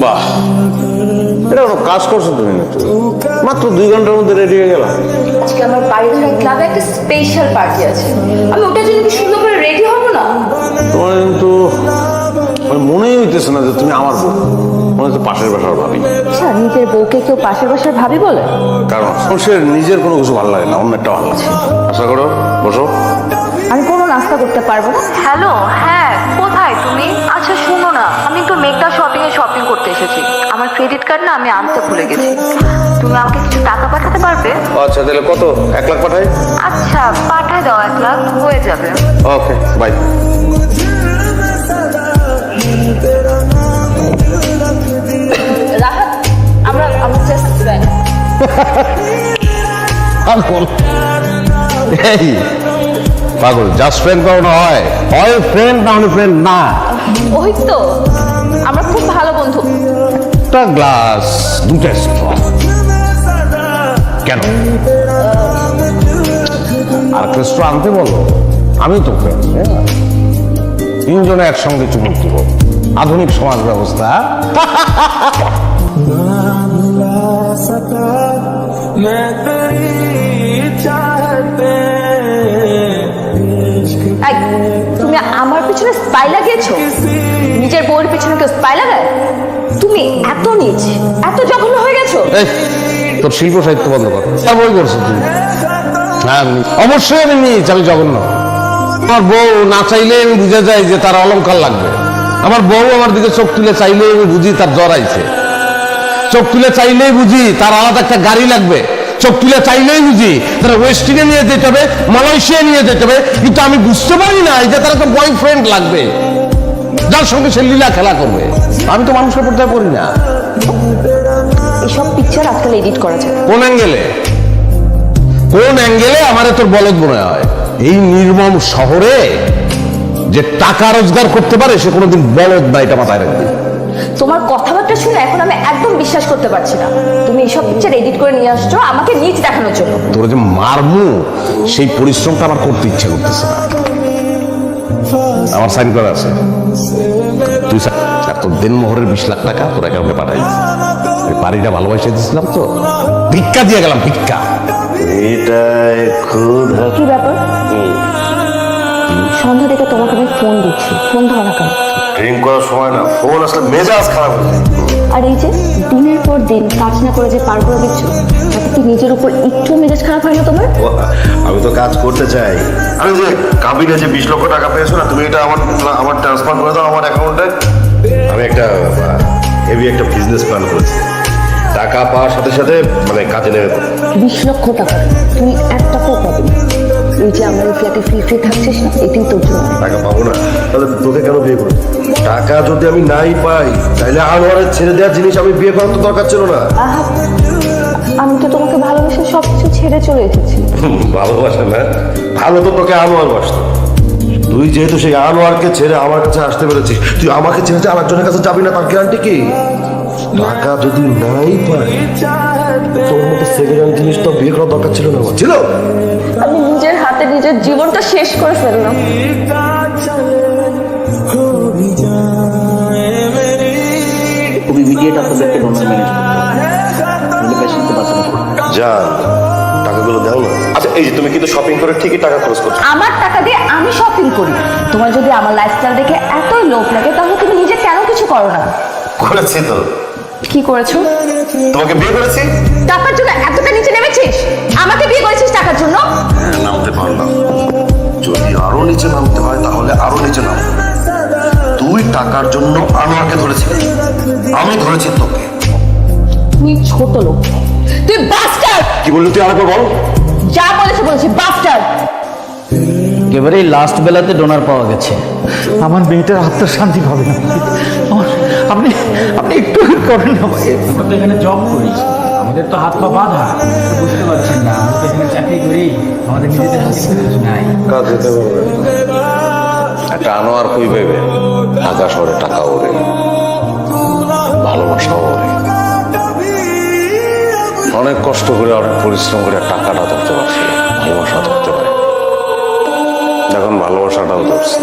বাহ, এটা কোনো কাজ করছো তুমি না? মাত্র 2 ঘন্টার মধ্যে রেডি হয়ে গেলাম। আজকে আমার বাড়ির ক্লাবে একটা স্পেশাল পার্টি আছে, আমি ওটার জন্য কি সুন্দর করে রেডি হবো না? তোমার কিন্তু মনেই হইতেছে না যে তুমি আমার বউ, মনে হচ্ছে পাশের বাসার ভাবি। আচ্ছা, নিজের বউকে কেউ পাশের বাসার ভাবি বলে? কারণ মানুষের নিজের কোনো কিছু ভালো লাগে না, অন্যটা ভালো লাগে। আশা করো, বসো। আমি কোনো নাস্তা করতে পারবো না। হ্যালো, হ্যাঁ কোথায় তুমি? আচ্ছা শোনো না, আমি একটু মেঘনা শপিং করতে এসেছি। আমার ক্রেডিট কার্ড না আমি আনতে ভুলে গেছি। তুমি আমাকে কিছু টাকা পাঠাতে পারবে? আচ্ছা তাহলে কত? 1 লাখ পাঠাই? আচ্ছা পাঠায় দাও, 1 লাখ হয়ে যাবে। Okay bye. রাহাত, আমরা জাস্ট ফ্রেন্ড। এই পাগল, জাস্ট ফ্রেন্ড করানো হয়? হয় ফ্রেন্ড না হলে ফ্রেন্ড না। ওই তো, আমরা খুব ভালো বন্ধু। একটা গ্লাস, 2টা স্ট্র। কেন? আর একটা স্ট্র আনতে বলো, আমি তো ফ্রেন্ড। 3 জনে একসঙ্গে চুমুক দিব। আধুনিক সমাজ ব্যবস্থা। এই, তুমি আমার পিছনে স্পাই লাগিয়েছো? নিজের বউয়ের পিছনে কেউ স্পাই লাগায়? তুমি এত নিচ, এত জঘন্য হয়ে গেছো। এই তোর শিল্প সাহিত্য বন্ধ কর। বই করছো তুমি? হ্যাঁ অবশ্যই আমি নিয়েছি, আমি জঘন্য। আমার বউ না চাইলে আমি বুঝে যাই যে তার অলংকার লাগবে। আমার বউ আমার দিকে চোখ তুলে চাইলেই আমি বুঝি তার জ্বর আইছে। চোখ তুলে চাইলেই বুঝি তার আলাদা একটা গাড়ি লাগবে। চোখ তুলে চাইলেই বুঝি তারা ওয়েস্টিনে নিয়ে যেতে হবে, মালয়েশিয়া নিয়ে যেতে হবে। কিন্তু আমি বুঝতে পারি না যে তার একটা বয়ফ্রেন্ড লাগবে যার সঙ্গে সে লীলা খেলা করবে। আমি তো মানুষের পর্যায়ে পড়ি না। এসব পিকচার আজকাল এডিট করা যায়। কোন অ্যাঙ্গেলে? কোন অ্যাঙ্গেলে আমার তোর বলদ মনে হয়? এই নির্মম শহরে যে টাকা রোজগার করতে পারে সে কোনোদিন বলদ না, এটা মাথায় রাখবি। তোমার কথাবার্তা শুনে এখন আমি একদম বিশ্বাস করতে পারছি না। তুমি এসব পিকচার এডিট করে নিয়ে আসছো আমাকে নিচ দেখানোর জন্য। তোরা যে মারমু সেই পরিশ্রমটা আমার করতে ইচ্ছে করতেছে না। আমার সাইন করা আছে, তুই তোর দেনমোহরের 20 লাখ টাকা তোর অ্যাকাউন্টে পাঠাই। বাড়িটা ভালোবাসে দিয়েছিলাম তো, ভিক্ষা দিয়ে গেলাম, ভিক্ষা। এটাই ক্ষুধা। কি ব্যাপার? সন্ধ্যা থেকে তোমাকে আমি ফোন দিচ্ছি, ফোন ধরো না কেন? ড্রিঙ্ক করার সময় না ফোন আসলে মেজাজ খারাপ হয়ে যায়। আর এই যে দিনের পর দিন কাজ না করে যে পার করে দিচ্ছ, তাতে কি নিজের উপর একটু মেজাজ খারাপ হয় না তোমার? আমি তো কাজ করতে চাই। আমি যে কাবিনে যে 20 লক্ষ টাকা পেয়েছো না, তুমি এটা আমার ট্রান্সফার করে দাও আমার অ্যাকাউন্টে। আমি একটা হেভি একটা বিজনেস প্ল্যান করেছি। টাকা পাওয়ার সাথে সাথে মানে কাজে নেমে পড়ো। 20 লক্ষ টাকা তুমি 1 টাকাও পাবে না। এই যে আমরা এই ফ্ল্যাটে ফ্রি থাকছিস না, এটাই তোর জন্য। টাকা পাবো না তাহলে তোকে কেন বিয়ে করবো? টাকা যদি আমি নাই পাই তাহলে আনোয়ারের ছেড়ে দেওয়ার জিনিস আমি বিয়ে করার তো দরকার ছিল না। আহা, আমি তো তোমাকে ভালোবেসে সবকিছু ছেড়ে চলে এসেছি। ভালোবাসা না, ভালো তো তোকে আনোয়ার বাসত। তুই যেহেতু সেই আনোয়ারকে ছেড়ে আমার কাছে আসতে পেরেছিস, তুই আমাকে ছেড়ে যে আরেকজনের কাছে যাবি না তার গ্যারান্টি কি? টাকা যদি নাই পাই তোর মতো সেকেন্ড জিনিস তো বিয়ে করার দরকার ছিল না, ছিল? আমি নিজের হাতে নিজের জীবনটা শেষ করে ফেললাম। খুব ইমিডিয়েট আপনাদেরকে ডোনার ম্যানেজ করতে হবে, পেশেন্টকে বাঁচানো। যা টাকাগুলো দাও না। আচ্ছা এই যে তুমি কিন্তু শপিং করে ঠিকই টাকা খরচ করছো। আমার টাকা দিয়ে আমি শপিং করি। তোমার যদি আমার লাইফস্টাইল দেখে এতই লোভ লাগে তাহলে তুমি নিজে কেন কিছু করো না? করেছি তো। কি করেছো? তোমাকে বিয়ে করেছি। টাকার জন্য এতটা নিচে নেমেছিস? আমাকে বিয়ে করেছিস টাকার জন্য? হ্যাঁ নামতে পারলাম, যদি আরো নিচে নামতে হয় তাহলে আরো নিচে নাম। তুই টাকার জন্য আমাকে ধরেছিস, আমি ধরেছি তোকে। তুই ছোট লোক, তুই বাস্টার্ড। কি বললি তুই? আরেকবার বল। যা বলেছি বাস্টার্ড। একেবারেই লাস্ট বেলাতে ডোনার পাওয়া গেছে। আমার মেয়েটার আত্মার শান্তি পাবে না। আপনি আপনি একটু করেন না ভাই। আমরা তো এখানে জব করি, আমাদের তো হাত পা বাঁধা। বুঝতে পারছেন না, আমরা তো এখানে চাকরি করি, আমাদের নিজেদের হাতে কিছু নাই। কাজ যেতে পারবে একটা আনোয়ার কই পেবে? ঢাকা শহরে টাকা ওরে, ভালোবাসা ওরে। অনেক কষ্ট করে অনেক পরিশ্রম করে টাকাটা ধরতে পারছিল, ভালোবাসা ধরতে পারে। এখন ভালোবাসাটাও ধরছে।